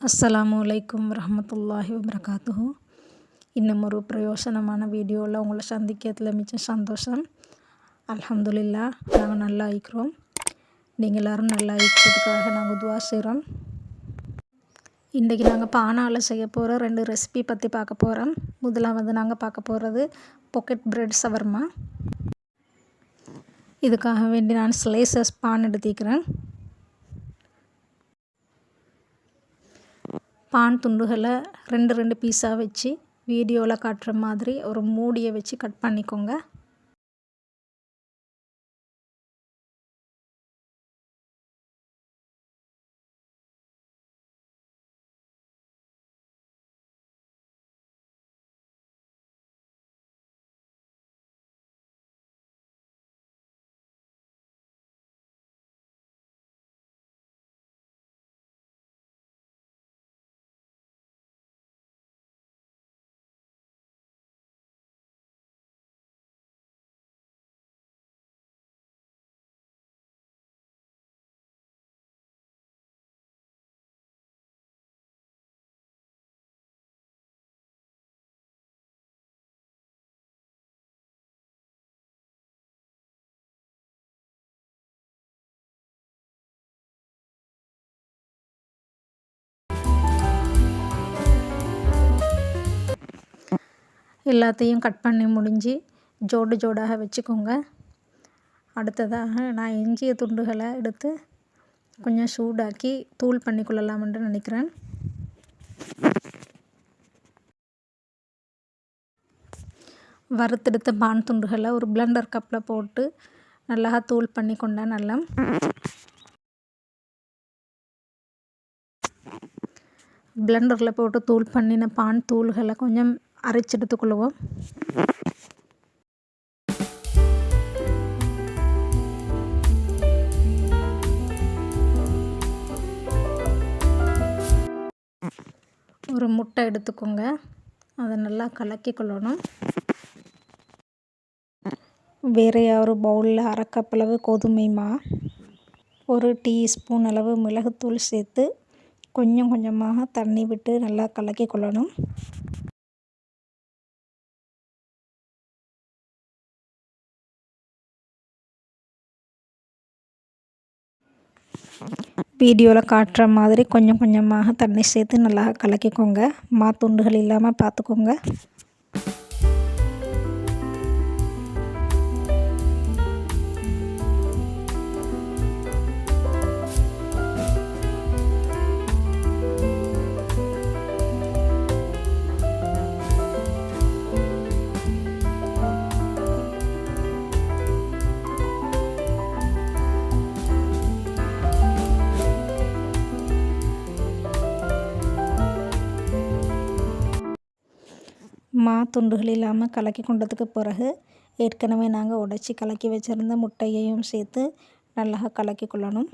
அஸ்ஸலாமு அலைக்கும் வரஹ்மத்துல்லாஹி வபரகாத்துஹு. இன்னும் ஒரு பிரயோசனமான வீடியோவில் உங்களை சந்திக்கிறதுல மிச்சம் சந்தோஷம். அல்ஹம்துலில்லாஹ், நாங்கள் நல்லா இருக்கிறோம். நீங்கள் எல்லோரும் நல்லா இருக்கிறதுக்காக நாங்கள் துவா செய்கிறோம். இன்றைக்கி நாங்கள் பானால் செய்ய போகிற 2 ரெசிபி பற்றி பார்க்க போகிறோம். முதலாவது நாங்கள் பார்க்க போகிறது பாக்கெட் பிரெட் ஷவர்மா. இதுக்காக வேண்டி நான் ஸ்லைசஸ் பான் எடுத்துக்கிறேன். பான் துண்டுகளை 2 பீஸாக வச்சு வீடியோவில் காட்டுற மாதிரி ஒரு மூடியை வச்சு கட் பண்ணிக்கோங்க. எல்லாத்தையும் கட் பண்ணி முடிஞ்சு ஜோடாக வச்சுக்கோங்க. அடுத்ததாக நான் எஞ்சிய துண்டுகளை எடுத்து கொஞ்சம் சூடாக்கி தூள் பண்ணி கொள்ளலாம்னு நினைக்கிறேன். வறுத்தெடுத்த பான் துண்டுகளை ஒரு பிளெண்டர் கப்பில் போட்டு நல்லா தூள் பண்ணி கொண்டா நல்லா. பிளெண்டரில் போட்டு தூள் பண்ணின பான் தூள்களை கொஞ்சம் அரைச்செடுத்துக்கொள்வோம். ஒரு முட்டை எடுத்துக்கோங்க, அதை நல்லா கலக்கி கொள்ளணும். வேறு ஒரு பவுலில் 1/2 கப் அளவு கோதுமை மா, 1 டீஸ்பூன் அளவு மிளகுத்தூள் சேர்த்து கொஞ்சம் கொஞ்சமாக தண்ணி விட்டு நல்லா கலக்கி கொள்ளணும். வீடியோவில் காட்டுற மாதிரி கொஞ்சம் கொஞ்சமாக தண்ணி சேர்த்து நல்லா கலக்கிக்கோங்க. மாத்துண்டுகள் இல்லாமல் பார்த்துக்கோங்க. மா துண்டுகள் இல்லாமல் கலக்கி கொண்டதுக்கு பிறகு ஏற்கனவே நாங்கள் உடைச்சி கலக்கி வச்சுருந்த முட்டையையும் சேர்த்து நல்லா கலக்கி கொள்ளணும்.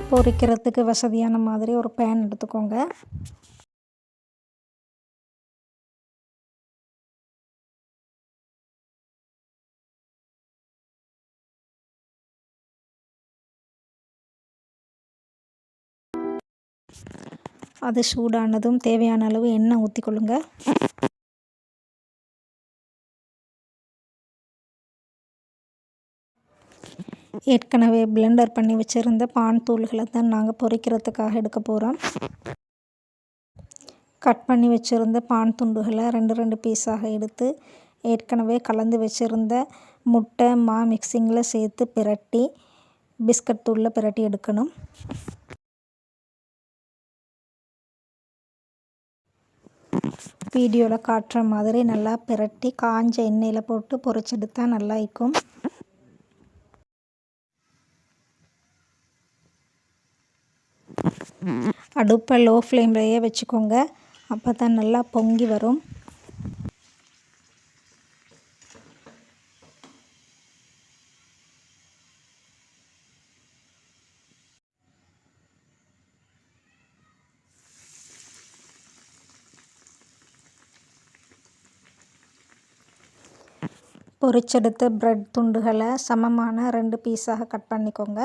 பொரிக்கிறதுக்கு வசதியான மாதிரி ஒரு பேன் எடுத்துக்கோங்க. அது சூடானதும் தேவையான அளவு எண்ணெய் ஊற்றிக்கொள்ளுங்க. ஏற்கனவே பிளெண்டர் பண்ணி வச்சுருந்த பான் தூள்களை தான் நாங்கள் பொரிக்கிறதுக்காக எடுக்க போகிறோம். கட் பண்ணி வச்சுருந்த பான் துண்டுகளை 2 பீஸாக எடுத்து ஏற்கனவே கலந்து வச்சுருந்த முட்டை மா மிக்சிங்கில் சேர்த்து பிரட்டி பிஸ்கட் தூளில் பிரட்டி எடுக்கணும். வீடியோவில் காட்டுற மாதிரி நல்லா பிரட்டி காஞ்ச எண்ணெயில் போட்டு பொரிச்செடுத்தா நல்லா இருக்கும். அடுப்பை லோ ஃப்ளேம்லேயே வச்சுக்கோங்க, அப்போ தான் நல்லா பொங்கி வரும். பொரிச்செடுத்த பிரெட் துண்டுகளை சமமான 2 பீஸாக கட் பண்ணிக்கோங்க.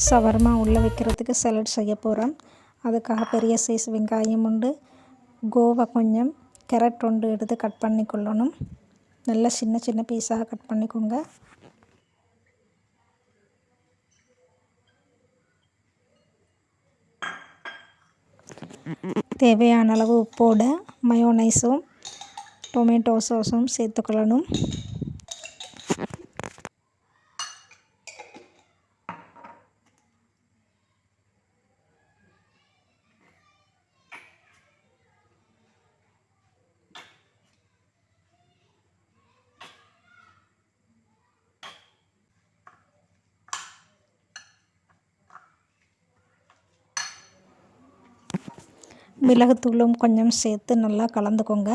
ஷவர்மா உள்ளே வைக்கிறதுக்கு சலட் செய்ய போகிறோம். அதுக்காக பெரிய சைஸ் வெங்காயம் உண்டு, கோவா கொஞ்சம், கேரட் ஒன்று எடுத்து கட் பண்ணிக்கொள்ளணும். நல்லா சின்ன சின்ன பீஸாக கட் பண்ணிக்கோங்க. தேவையான அளவு உப்போட மயோனைஸும் டொமேட்டோ சாஸும் சேர்த்துக்கொள்ளணும். மிளகுத்தூளும் கொஞ்சம் சேர்த்து நல்லா கலந்துக்கோங்க.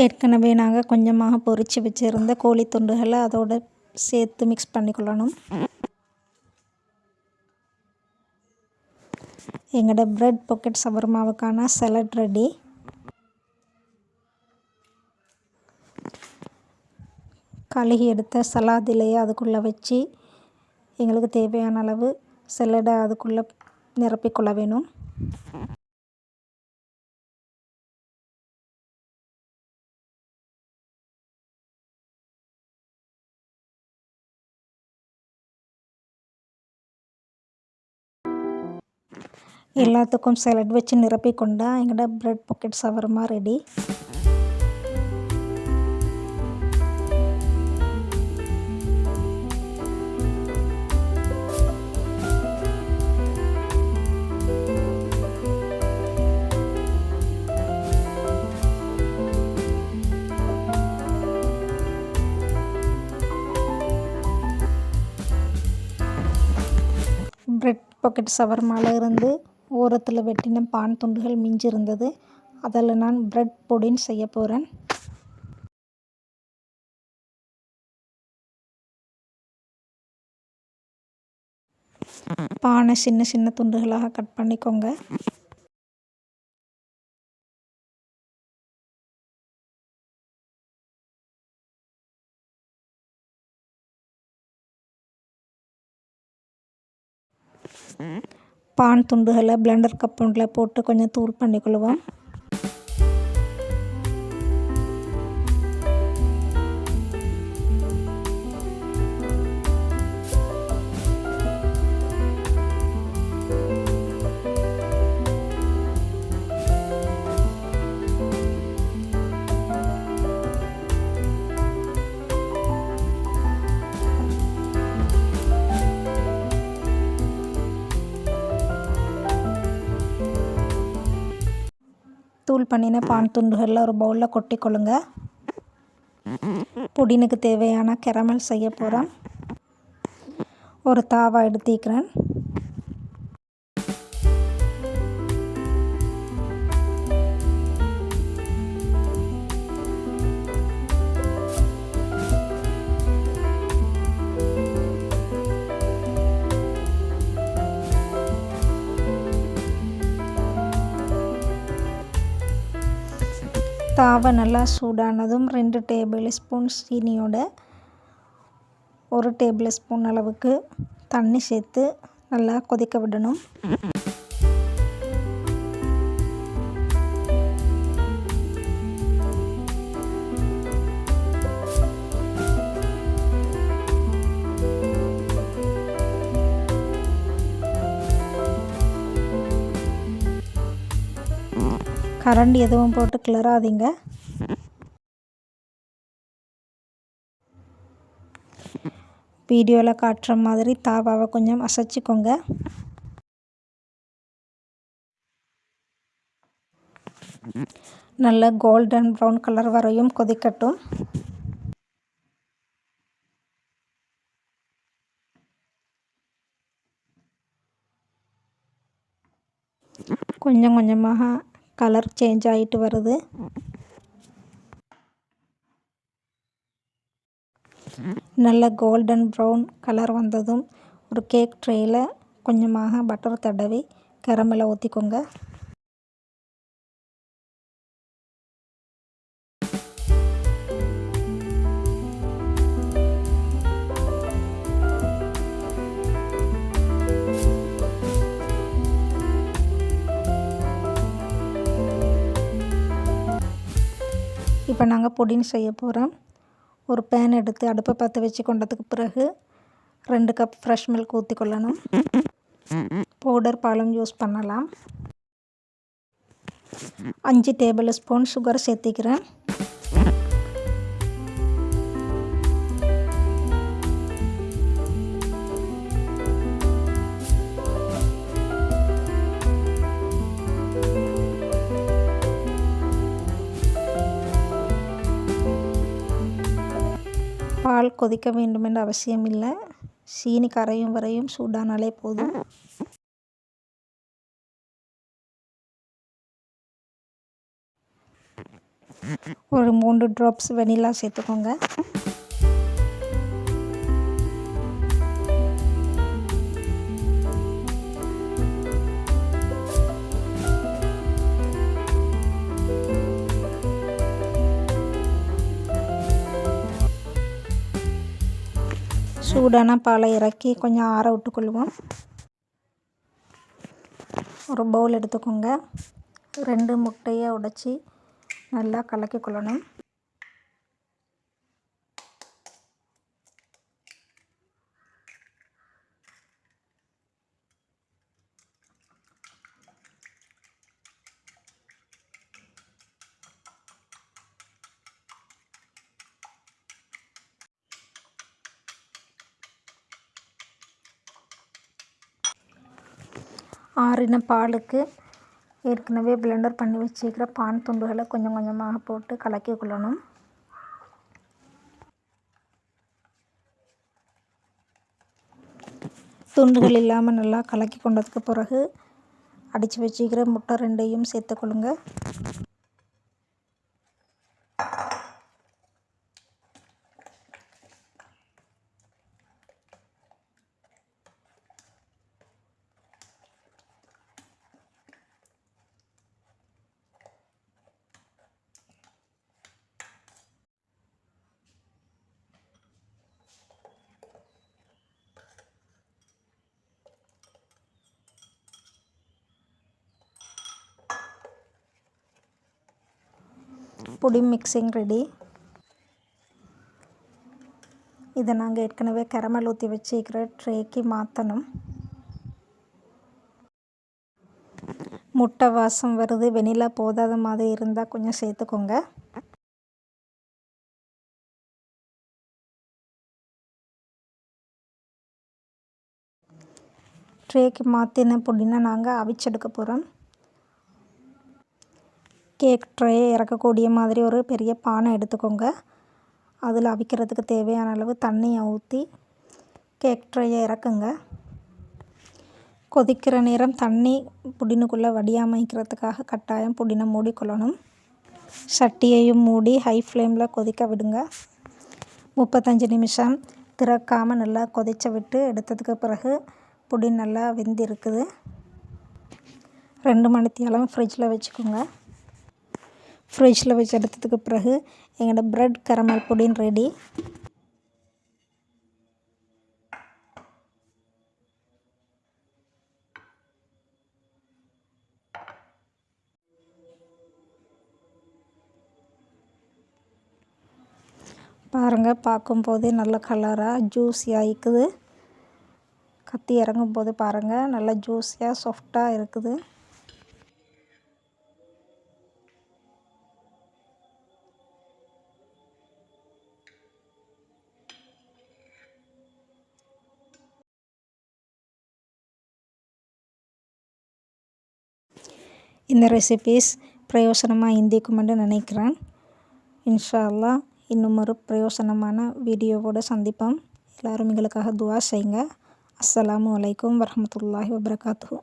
ஏற்கனவே நாங்கள் கொஞ்சமாக பொரித்து வச்சுருந்த கோழி துண்டுகளை அதோடு சேர்த்து மிக்ஸ் பண்ணிக்கொள்ளணும். எங்களோட பிரெட் பாக்கெட் ஷவர்மாவுக்கான சலட் ரெடி. கழுகி எடுத்த சலாத் இலையை அதுக்குள்ளே வச்சு எங்களுக்கு தேவையான அளவு சலடை அதுக்குள்ளே நிரப்பிக்கொள்ள வேணும். எல்லாத்துக்கும் சலட் வச்சு நிரப்பிக்கொண்டா எங்களோட bread pocket shawarma ready. Bread pocket ஷவர்மாவில் இருந்து ஓரத்தில் வெட்டின பான் துண்டுகள் மிஞ்சி இருந்தது. அதில் நான் பிரெட் புடின் செய்ய போகிறேன். பானை சின்ன சின்ன துண்டுகளாக கட் பண்ணிக்கோங்க. பான் துண்டுகளை பிளெண்டர் கப் ஒன்றில் போட்டு கொஞ்சம் தூள் பண்ணிக்கொள்வோம். தூள் பண்ணின பான் துண்டுகளில் ஒரு பவுலில் கொட்டிக்கொள்ளுங்க. புடினுக்கு தேவையான கேரமல் செய்ய போகிறோம். ஒரு தாவா எடுத்துக்கிறேன். தாவை நல்லா சூடானதும் 2 டேபிள் ஸ்பூன் சீனியோட 1 டேபிள் ஸ்பூன் அளவுக்கு தண்ணி சேர்த்து நல்லா கொதிக்க விடணும். கரண்டி எதுவும் போட்டு கிளறாதீங்க. வீடியோவில் காட்டுற மாதிரி தாவாவை கொஞ்சம் அசைச்சிக்கோங்க. நல்ல கோல்டன் ப்ரௌன் கலர் வரையும் கொதிக்கட்டும். கொஞ்சம் கொஞ்சமாக கலர் சேஞ்ச் ஆகிட்டு வருது. நல்ல கோல்டன் ப்ரௌன் கலர் வந்ததும் ஒரு கேக் ட்ரேயில் கொஞ்சமாக பட்டர் தடவி கேரமலை ஊற்றிக்கோங்க. இப்போ நாங்கள் புடிங் செய்ய போகிறோம். ஒரு பேன் எடுத்து அடுப்பை பற்ற வச்சு கொண்டதுக்கு பிறகு 2 கப் ஃப்ரெஷ் மில்க் ஊற்றிக்கொள்ளணும். பவுடர் பாலும் யூஸ் பண்ணலாம். 5 டேபிள் ஸ்பூன் சுகர் சேர்த்திக்கிறேன். பால் கொதிக்க வேண்டும் என்ற அவசியம் இல்லை. சீனி கரையும் வரையும் சூடானாலே போதும். ஒரு 3 ட்ராப்ஸ் வெனிலா சேர்த்துக்கோங்க. சூடான பாலை இறக்கி கொஞ்சம் ஆற விட்டுக்கொள்வோம். ஒரு பவுல் எடுத்துக்கோங்க. 2 முட்டையை உடைச்சி நல்லா கலக்கி கொள்ளணும். ஆறின பாலுக்கு ஏற்கனவே பிளெண்டர் பண்ணி வச்சுக்கிற பான் துண்டுகளை கொஞ்சம் கொஞ்சமாக போட்டு கலக்கி கொள்ளணும். துண்டுகள் இல்லாமல் நல்லா கலக்கி கொண்டதுக்கு பிறகு அடித்து வச்சுக்கிற முட்டை 2ஐயும் சேர்த்துக்கொள்ளுங்க. Pudding mixing ready. இதை நாங்கள் ஏற்கனவே கேரமல் ஊற்றி வச்சுக்கிற ட்ரேக்கு மாற்றணும். முட்டை வாசம் வருது. வெனிலா போதாத மாதிரி இருந்தால் கொஞ்சம் சேர்த்துக்கோங்க. ட்ரேக்கு மாற்றின புடினை நாங்கள் அவிச்செடுக்க போகிறோம். கேக் ட்ரேயை இறக்கக்கூடிய மாதிரி ஒரு பெரிய பானை எடுத்துக்கோங்க. அதில் அவிக்கிறதுக்கு தேவையான அளவு தண்ணியை ஊற்றி கேக் ட்ரேயை இறக்குங்க. கொதிக்கிற நேரம் தண்ணி புடினுக்குள்ளே வடியாமல் வைக்கிறதுக்காக கட்டாயம் புடினை மூடிக்கொள்ளணும். சட்டியையும் மூடி ஹை ஃப்ளேமில் கொதிக்க விடுங்க. 35 நிமிஷம் திறக்காமல் நல்லா கொதிக்க விட்டு எடுத்ததுக்கு பிறகு புடின் நல்லா வெந்திருக்குது. 2 மணித்தியாலம் ஃப்ரிட்ஜில் வச்சுக்கோங்க. ஃப்ரிட்ஜில் வச்சு எடுத்ததுக்கு பிறகு எங்களோட பிரெட் கேரமல் புடின் ரெடி. பாருங்கள், பார்க்கும்போதே நல்ல கலராக ஜூஸியாக இருக்குது. கத்தி இறங்கும்போது பாருங்கள் நல்லா ஜூஸியாக சாஃப்டாக இருக்குது. இந்த ரெசிபீஸ் பிரயோசனமாக இந்திக்குமென்று நினைக்கிறேன். இன்ஷா அல்லாஹ் இன்னும் ஒரு பிரயோசனமான வீடியோவோடு சந்திப்போம். எல்லோரும் எங்களுக்காக துஆ செய்யுங்க. அஸ்ஸலாமு அலைக்கும் வரஹ்மத்துல்லாஹி வபரகாத்துஹு.